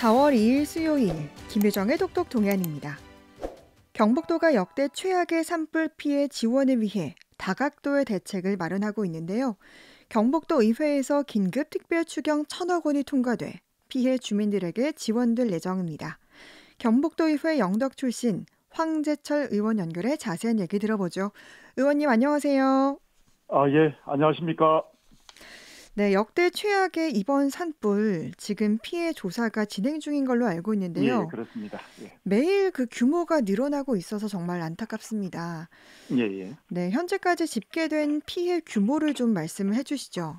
4월 2일 수요일 김유정의 똑똑 동안입니다. 경북도가 역대 최악의 산불 피해 지원을 위해 다각도의 대책을 마련하고 있는데요. 경북도 의회에서 긴급 특별 추경 1,000억 원이 통과돼 피해 주민들에게 지원될 예정입니다. 경북도 의회 영덕 출신 황재철 의원 연결해 자세한 얘기 들어보죠. 의원님 안녕하세요. 예, 안녕하십니까. 네, 역대 최악의 이번 산불 지금 피해 조사가 진행 중인 걸로 알고 예, 있는데요. 그렇습니다. 예, 매일 그 규모가 늘어나고 있어서 정말 안타깝습니다. 예, 예. 네, 현재까지 집계된 피해 규모를 좀 말씀을 해주시죠.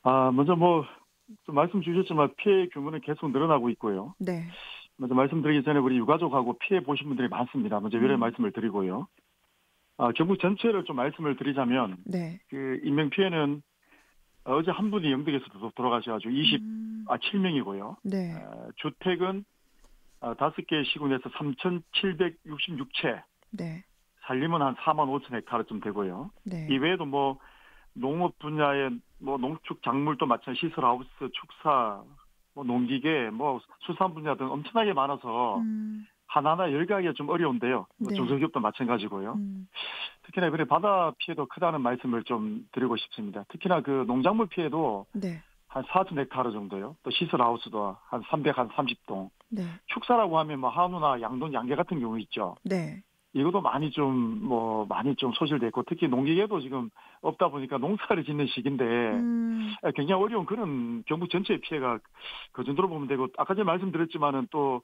먼저 좀 말씀 주셨지만 피해 규모는 계속 늘어나고 있고요. 네. 먼저 말씀드리기 전에 우리 유가족하고 피해 보신 분들이 많습니다. 먼저 위로 말씀을 드리고요. 경북 전체를 좀 말씀을 드리자면, 네. 그 인명 피해는 어제 한 분이 영덕에서 돌아가셔가지고 27명이고요. 네. 주택은 5개 시군에서 3,766채, 네. 살림은 한 4만 5천 헥타르쯤 되고요. 네. 이외에도 농업 분야의 농축 작물도 마찬가지 시설하우스, 축사, 농기계, 수산 분야 등 엄청나게 많아서 하나하나 열거하기가 좀 어려운데요. 네. 중소기업도 마찬가지고요. 특히나 이번에 바다 피해도 크다는 말씀을 좀 드리고 싶습니다. 특히나 그 농작물 피해도 네. 한 4천 헥타르 정도요. 또 시설하우스도 한 330동. 네. 축사라고 하면 한우나 양돈, 양계 같은 경우 있죠. 네. 이것도 많이 좀 소실됐고, 특히 농기계도 지금 없다 보니까 농사를 짓는 시기인데, 굉장히 어려운 그런 경북 전체의 피해가 그 정도로 보면 되고, 아까 전에 말씀드렸지만은 또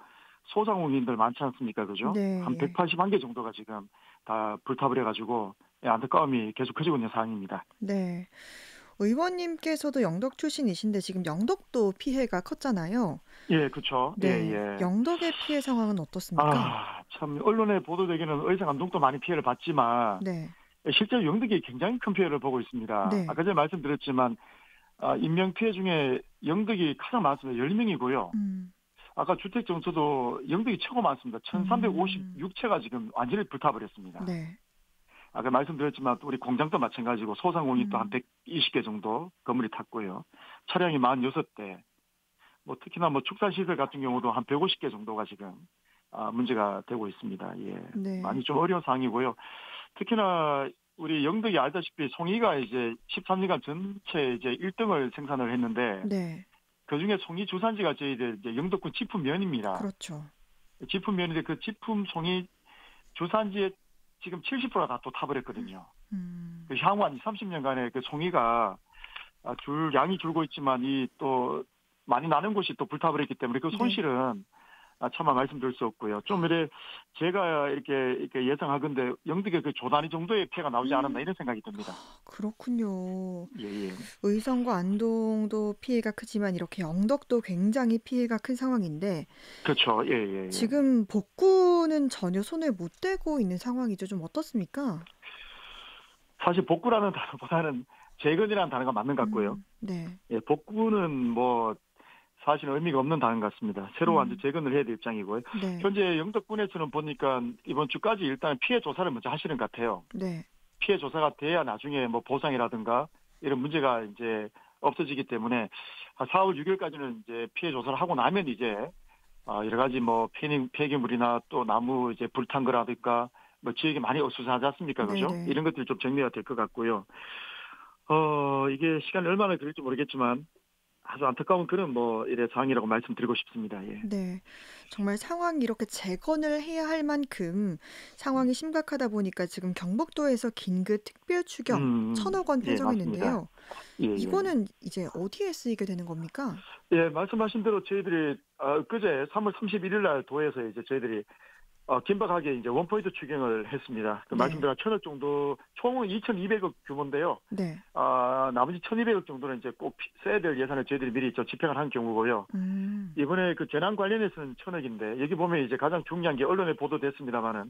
소상공인들 많지 않습니까? 그죠? 네. 한 181개 정도가 지금 다 불타버려 가지고, 안타까움이 계속 커지고 있는 상황입니다. 네. 의원님께서도 영덕 출신이신데 지금 영덕도 피해가 컸잖아요. 예, 그렇죠. 네. 예, 예. 영덕의 피해 상황은 어떻습니까? 참 언론에 보도되기는 의성 안동도 많이 피해를 봤지만, 네. 실제로 영덕이 굉장히 큰 피해를 보고 있습니다. 네. 아까 전에 말씀드렸지만 인명 피해 중에 영덕이 가장 많습니다. 10명이고요. 아까 주택 정서도 영덕이 최고 많습니다. 1,356채가 지금 완전히 불타버렸습니다. 네. 아까 말씀드렸지만 또 우리 공장도 마찬가지고 소상공인도 한 120개 정도 건물이 탔고요. 차량이 46대. 특히나 축산시설 같은 경우도 한 150개 정도가 지금 문제가 되고 있습니다. 예. 네. 많이 좀 어려운 상황이고요. 특히나 우리 영덕이 알다시피 송이가 이제 13년간 전체 이제 1등을 생산을 했는데, 네. 그 중에 송이 주산지가 저희들 이제 영덕군 지품면입니다. 그렇죠. 지품면인데 그 지품 송이 주산지의 지금 70%가 다 또 타버렸거든요. 그 향후 한 30년간의 그 송이가 양이 줄고 있지만 이 또 많이 나는 곳이 또 불타버렸기 때문에 그 손실은 차마 말씀드릴 수 없고요. 좀 제가 이렇게 예상하건대 영덕에 그 조단위 정도의 피해가 나오지 않았나 이런 생각이 듭니다. 그렇군요. 예, 예. 의성과 안동도 피해가 크지만 이렇게 영덕도 굉장히 피해가 큰 상황인데, 그렇죠. 예, 예. 지금 복구는 전혀 손을 못 대고 있는 상황이죠. 좀 어떻습니까? 사실 복구라는 단어보다는 재건이라는 단어가 맞는 것 같고요. 네. 예, 복구는 사실 의미가 없는 단어 같습니다. 새로 완전 재건을 해야 될 입장이고요. 네. 현재 영덕군에서는 보니까 이번 주까지 일단 피해 조사를 먼저 하시는 것 같아요. 네. 피해 조사가 돼야 나중에 보상이라든가 이런 문제가 이제 없어지기 때문에 한 4월 6일까지는 이제 피해 조사를 하고 나면 이제 여러 가지 폐기물이나 또 나무 이제 불탄 거라든가 지역이 많이 어수선하지 않습니까? 그죠? 네네. 이런 것들이 좀 정리가 될 것 같고요. 이게 시간이 얼마나 걸릴지 모르겠지만 아주 안타까운 그런 이래 상황이라고 말씀드리고 싶습니다. 예. 네. 정말 상황이 이렇게 재건을 해야 할 만큼 상황이 심각하다 보니까 지금 경북도에서 긴급 특별 추경 1,000억 원 예, 편성했는데요. 예, 예. 이거는 이제 어디에 쓰이게 되는 겁니까? 예, 말씀하신 대로 저희들이 그제 3월 31일 날 도에서 이제 저희들이 긴박하게 이제 원포인트 추경을 했습니다. 네. 말씀드린 1,000억 정도, 총은 2,200억 규모인데요. 네. 나머지 1,200억 정도는 이제 꼭 써야 될 예산을 저희들이 미리 집행을 한 경우고요. 이번에 그 재난 관련해서는 1,000억인데, 여기 보면 이제 가장 중요한 게 언론에 보도됐습니다만은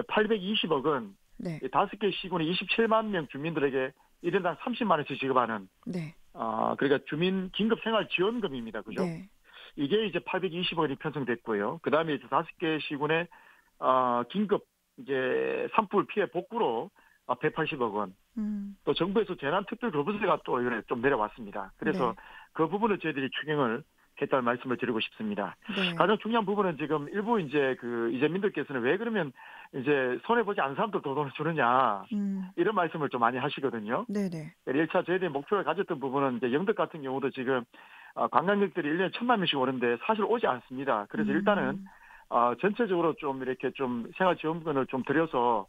820억은 네. 5개 시군의 27만 명 주민들에게 1인당 30만 원씩 지급하는, 네. 그러니까 주민 긴급 생활 지원금입니다. 그죠? 네. 이게 이제 820억이 편성됐고요. 그 다음에 이제 5개 시군의 긴급 이제 산불 피해 복구로 180억 원. 또 정부에서 재난특별급여세가 또 이번에 좀 내려왔습니다. 그래서 네. 그 부분을 저희들이 추경을 했다는 말씀을 드리고 싶습니다. 네. 가장 중요한 부분은 지금 일부 이제 그 이재민들께서는 왜 그러면 이제 손해 보지 않은 사람들 더 돈을 주느냐 이런 말씀을 좀 많이 하시거든요. 네네. 1차 저희들이 목표를 가졌던 부분은 이제 영덕 같은 경우도 지금 관광객들이 1년에 1,000만 명씩 오는데 사실 오지 않습니다. 그래서 일단은 전체적으로 좀 이렇게 좀 생활지원금을 좀 들여서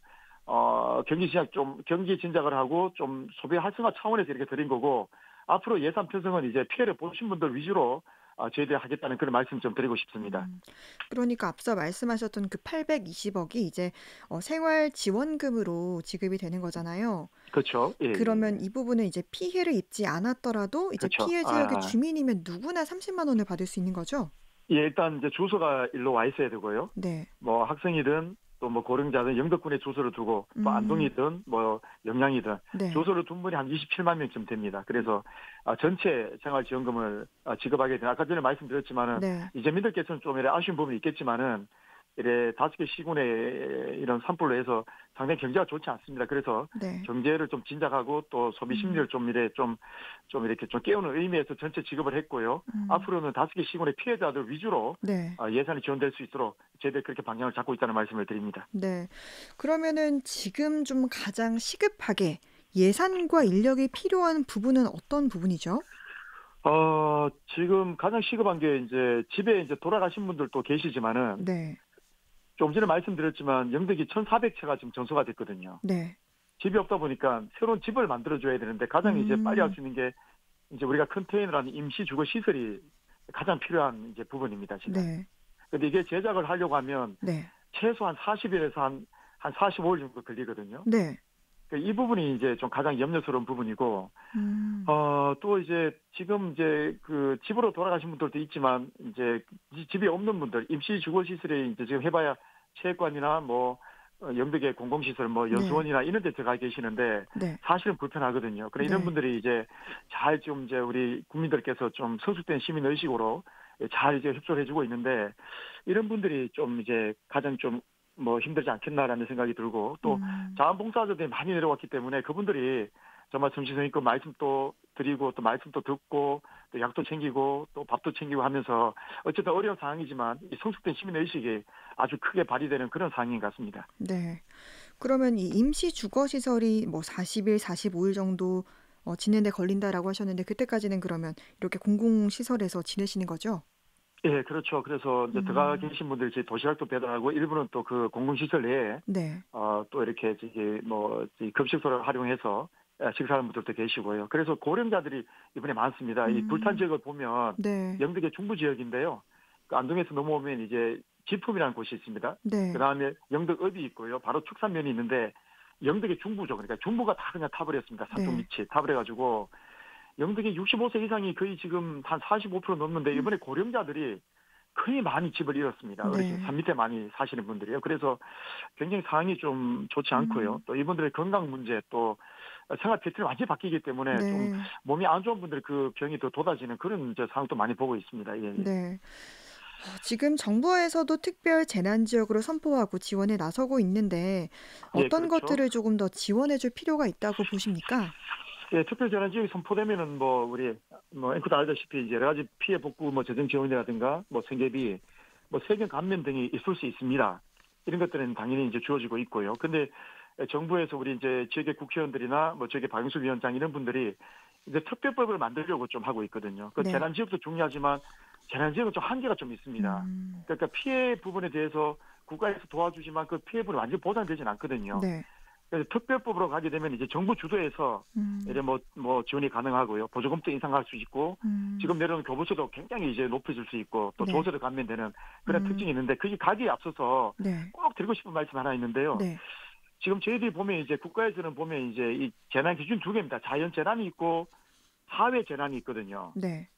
경기 진작을 하고 좀 소비 활성화 차원에서 이렇게 드린 거고 앞으로 예산 편성은 이제 피해를 보신 분들 위주로 저희들이 하겠다는 그런 말씀 좀 드리고 싶습니다. 그러니까 앞서 말씀하셨던 그 820억이 이제 생활지원금으로 지급이 되는 거잖아요. 그렇죠. 예, 그러면 예. 이 부분은 이제 피해를 입지 않았더라도 이제 그렇죠. 피해 지역의 주민이면 누구나 30만 원을 받을 수 있는 거죠? 예, 일단 이제 주소가 일로 와 있어야 되고요. 네. 뭐 학생이든 또 뭐 고령자든 영덕군에 주소를 두고 또 안동이든 뭐 영양이든 네. 주소를 둔 분이 한 27만 명쯤 됩니다. 그래서 전체 생활지원금을 지급하게 된 아까 전에 말씀드렸지만은 네. 이재민들께서는 좀 이래 아쉬운 부분이 있겠지만은 이래 5개 시군에 이런 산불로 해서 상당히 경제가 좋지 않습니다. 그래서 네. 경제를 좀 진작하고 또 소비 심리를 좀 이렇게 좀 깨우는 의미에서 전체 지급을 했고요. 앞으로는 5개 시군의 피해자들 위주로 네. 예산이 지원될 수 있도록 저희들 그렇게 방향을 잡고 있다는 말씀을 드립니다. 네. 그러면은 지금 좀 가장 시급하게 예산과 인력이 필요한 부분은 어떤 부분이죠? 지금 가장 시급한 게 이제 집에 이제 돌아가신 분들도 계시지만은 네. 좀 전에 말씀드렸지만 영덕이 1,400채가 지금 전소가 됐거든요. 네. 집이 없다 보니까 새로운 집을 만들어줘야 되는데 가장 이제 빨리 할 수 있는 게 이제 우리가 컨테이너라는 임시 주거 시설이 가장 필요한 이제 부분입니다, 지금. 네. 근데 이게 제작을 하려고 하면 네. 최소한 40일에서 한 45일 정도 걸리거든요. 네. 이 부분이 이제 좀 가장 염려스러운 부분이고, 또 이제 지금 이제 그 집으로 돌아가신 분들도 있지만 이제 집이 없는 분들, 임시 주거 시설에 이제 지금 해봐야 체육관이나 뭐 영덕의 공공시설, 뭐 여수원이나 이런 데 들어가 계시는데 네. 사실은 불편하거든요. 그래 이런 네. 분들이 이제 잘 좀 이제 우리 국민들께서 좀 성숙된 시민 의식으로 잘 이제 협조를 해주고 있는데 이런 분들이 좀 이제 가장 좀 뭐 힘들지 않겠나라는 생각이 들고 또 자원봉사자들이 많이 내려왔기 때문에 그분들이 정말 정신성 있고 말씀도 드리고 또 말씀도 듣고 또 약도 챙기고 또 밥도 챙기고 하면서 어쨌든 어려운 상황이지만 이 성숙된 시민의식이 아주 크게 발휘되는 그런 상황인 것 같습니다. 네. 그러면 이 임시 주거 시설이 뭐 40일, 45일 정도 지내는데 걸린다라고 하셨는데 그때까지는 그러면 이렇게 공공시설에서 지내시는 거죠? 예, 그렇죠. 그래서 이제 들어가 계신 분들이 이제 도시락도 배달하고 일부는 또 그 공공시설 내에 네. 또 이렇게 저기 뭐 급식소를 활용해서 식사하는 분들도 계시고요. 그래서 고령자들이 이번에 많습니다. 이 불탄 지역을 보면 네. 영덕의 중부 지역인데요. 그 안동에서 넘어오면 이제 지품이라는 곳이 있습니다. 네. 그다음에 영덕읍이 있고요. 바로 축산면이 있는데 영덕의 중부죠. 그러니까 중부가 다 그냥 타버렸습니다. 산쪽 네. 밑이 타버려가지고 영덕의 65세 이상이 거의 지금 한 45% 넘는데 이번에 고령자들이 거의 많이 집을 잃었습니다. 어르신 네. 산 밑에 많이 사시는 분들이요. 그래서 굉장히 상황이 좀 좋지 않고요. 또 이분들의 건강 문제 또 생활 패턴이 완전히 바뀌기 때문에 좀 네. 몸이 안 좋은 분들 그 병이 더 돋아지는 그런 이제 상황도 많이 보고 있습니다. 예, 예. 네. 지금 정부에서도 특별 재난 지역으로 선포하고 지원에 나서고 있는데 예, 어떤 그렇죠. 것들을 조금 더 지원해 줄 필요가 있다고 보십니까? 예, 특별재난지역이 선포되면은 뭐 우리 뭐 앵커도 알다시피 이제 여러 가지 피해 복구 뭐 재정 지원이라든가 뭐 생계비 뭐 세금 감면 등이 있을 수 있습니다. 이런 것들은 당연히 이제 주어지고 있고요. 근데 정부에서 우리 이제 지역의 국회의원들이나 뭐 지역의 박영수 위원장 이런 분들이 이제 특별법을 만들려고 좀 하고 있거든요. 그 네. 재난지역도 중요하지만 재난지역은 좀 한계가 좀 있습니다. 그러니까 피해 부분에 대해서 국가에서 도와주지만 그 피해 부분이 완전히 보상되지는 않거든요. 네. 그래서 특별법으로 가게 되면 이제 정부 주도에서 이제 뭐 지원이 가능하고요. 보조금도 인상할 수 있고 지금 내려오는 교부세도 굉장히 이제 높여질 수 있고 또 네. 조세도 감면되는 그런 특징이 있는데 그게 가기에 앞서서 네. 꼭 드리고 싶은 말씀 하나 있는데요. 네. 지금 저희들이 보면 이제 국가에서는 보면 이제 이 재난 기준 두 개입니다. 자연 재난이 있고 사회 재난이 있거든요. 네.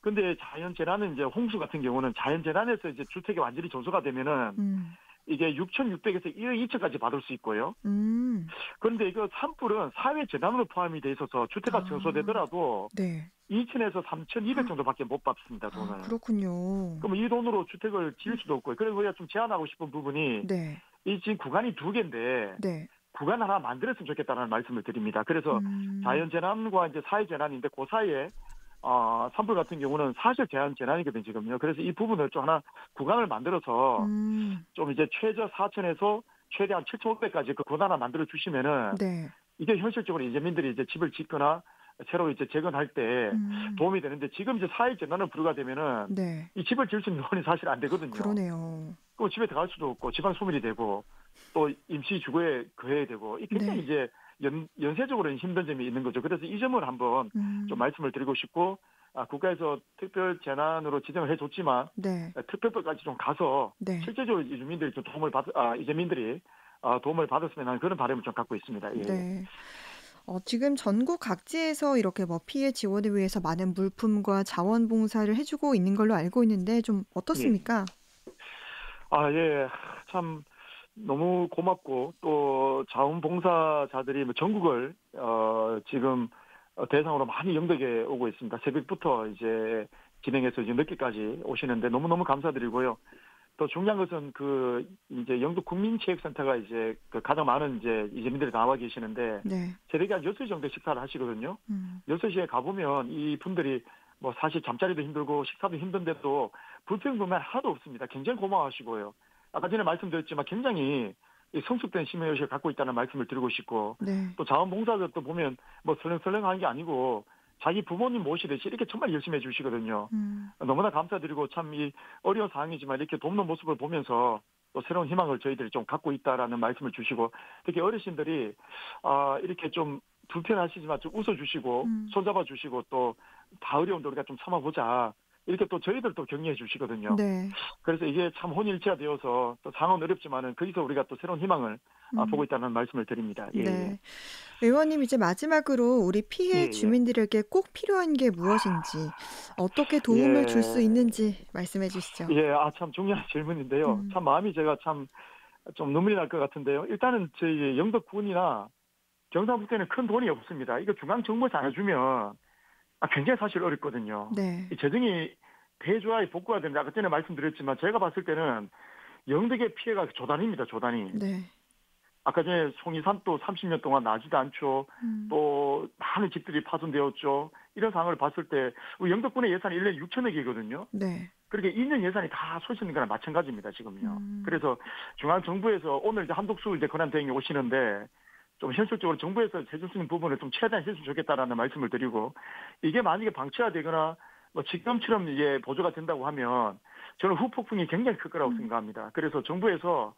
근데 자연 재난은 이제 홍수 같은 경우는 자연 재난에서 이제 주택이 완전히 전소가 되면은 이게 6,600에서 1억 2천까지 받을 수 있고요. 그런데 이거 산불은 사회 재난으로 포함이 돼 있어서 주택가 전소되더라도 네. 2천에서 3,200 정도밖에 못 받습니다, 돈을. 그렇군요. 그럼 이 돈으로 주택을 지을 수도 없고요. 그래서 우리가 좀 제안하고 싶은 부분이 네. 이 지금 구간이 두 개인데 네. 구간 하나 만들었으면 좋겠다는 말씀을 드립니다. 그래서 자연 재난과 이제 사회 재난인데 그 사이에 산불 같은 경우는 사실 재난이거든요, 지금요. 그래서 이 부분을 좀 하나 구간을 만들어서 좀 이제 최저 4천에서 최대한 7,500까지 그 구간 하나 만들어 주시면은 네. 이게 현실적으로 이재민들이 이제 집을 짓거나 새로 이제 재건할 때 도움이 되는데 지금 이제 4일 재난은 불가되면은 네. 이 집을 지을 수 있는 돈이 사실 안 되거든요. 그러네요. 그 집에 들어갈 수도 없고 지방 소멸이 되고 또 임시 주거에 거해야 되고 이 굉장히 네. 이제 연쇄적으로 힘든 점이 있는 거죠. 그래서 이 점을 한번 좀 말씀을 드리고 싶고 국가에서 특별 재난으로 지정을 해줬지만 네. 특별법까지 좀 가서 네. 실제적으로 이 주민들이 좀 이재민들이 도움을 받았으면 하는 그런 바람을 좀 갖고 있습니다. 예. 네. 지금 전국 각지에서 이렇게 뭐 피해 지원을 위해서 많은 물품과 자원봉사를 해주고 있는 걸로 알고 있는데 좀 예. 어떻습니까? 예. 참 너무 고맙고 또 자원봉사자들이 뭐 전국을 지금 대상으로 많이 영덕에 오고 있습니다. 새벽부터 이제 진행해서 이제 늦게까지 오시는데 너무너무 감사드리고요. 또 중요한 것은 그 이제 영덕 국민체육센터가 이제 그 가장 많은 이제 이재민들이 나와 계시는데 네. 새벽에 한 6시 정도 식사를 하시거든요. 6시에 가보면 이 분들이 뭐 사실 잠자리도 힘들고 식사도 힘든데도 불평불만 하나도 없습니다. 굉장히 고마워하시고요. 아까 전에 말씀드렸지만 굉장히 이 성숙된 심의의식을 갖고 있다는 말씀을 드리고 싶고 네. 또 자원봉사자도 보면 뭐 설렁설렁한 게 아니고 자기 부모님 모시듯이 이렇게 정말 열심히 해주시거든요. 너무나 감사드리고 참 이 어려운 상황이지만 이렇게 돕는 모습을 보면서 또 새로운 희망을 저희들이 좀 갖고 있다라는 말씀을 주시고 특히 어르신들이 이렇게 좀 불편하시지만 좀 웃어주시고 손잡아 주시고 또 다 어려운데 우리가 좀 참아보자 이렇게 또 저희들도 격려해 주시거든요. 네. 그래서 이게 참 혼일치가 되어서 또 상황은 어렵지만은 거기서 우리가 또 새로운 희망을 보고 있다는 말씀을 드립니다. 예, 네. 의원님 이제 마지막으로 우리 피해 예, 예. 주민들에게 꼭 필요한 게 무엇인지, 어떻게 도움을 줄 수 예, 있는지 말씀해 주시죠. 예, 참 중요한 질문인데요. 참 마음이 제가 참 좀 눈물이 날 것 같은데요. 일단은 저희 영덕군이나 경상북도에는 큰 돈이 없습니다. 이거 중앙정부에서 안 해주면 굉장히 사실 어렵거든요. 네. 이 재정이 대조화에 복구가 됩니다. 아까 전에 말씀드렸지만 제가 봤을 때는 영덕의 피해가 조단입니다. 조단이. 네. 아까 전에 송이산도 30년 동안 나지도 않죠. 또 많은 집들이 파손되었죠. 이런 상황을 봤을 때 우리 영덕군의 예산이 1년에 6천억이거든요. 네. 그렇게 2년 예산이 다 솟는 거랑 마찬가지입니다. 지금요. 그래서 중앙정부에서 오늘 이제 한독수 이제 권한대행이 오시는데 좀 현실적으로 정부에서 해줄 수 있는 부분을 좀 최대한 해주면 좋겠다라는 말씀을 드리고 이게 만약에 방치가 되거나 뭐 지금처럼 이제 보조가 된다고 하면 저는 후폭풍이 굉장히 클 거라고 생각합니다. 그래서 정부에서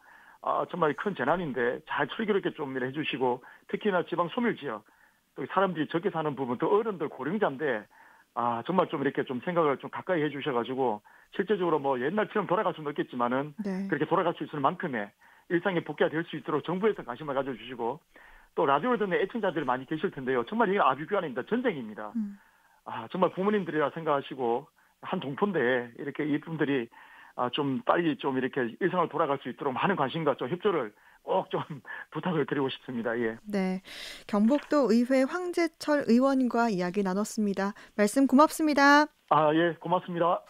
정말 큰 재난인데 잘 슬기롭게 좀 해주시고 특히나 지방 소멸 지역 또 사람들이 적게 사는 부분 또 어른들 고령자인데 정말 좀 이렇게 좀 생각을 좀 가까이 해주셔가지고 실제적으로 뭐 옛날처럼 돌아갈 수는 없겠지만은 네. 그렇게 돌아갈 수 있을 만큼의 일상의 복귀가 될 수 있도록 정부에서 관심을 가져주시고 또 라디오를 듣는 애청자들이 많이 계실 텐데요. 정말 이게 아비규환입니다. 전쟁입니다. 정말 부모님들이라 생각하시고 한 동포인데 이렇게 이분들이 좀 빨리 좀 이렇게 일상을 돌아갈 수 있도록 많은 관심과 좀 협조를 꼭 좀 부탁을 드리고 싶습니다. 예. 네. 경북도 의회 황재철 의원과 이야기 나눴습니다. 말씀 고맙습니다. 예, 고맙습니다.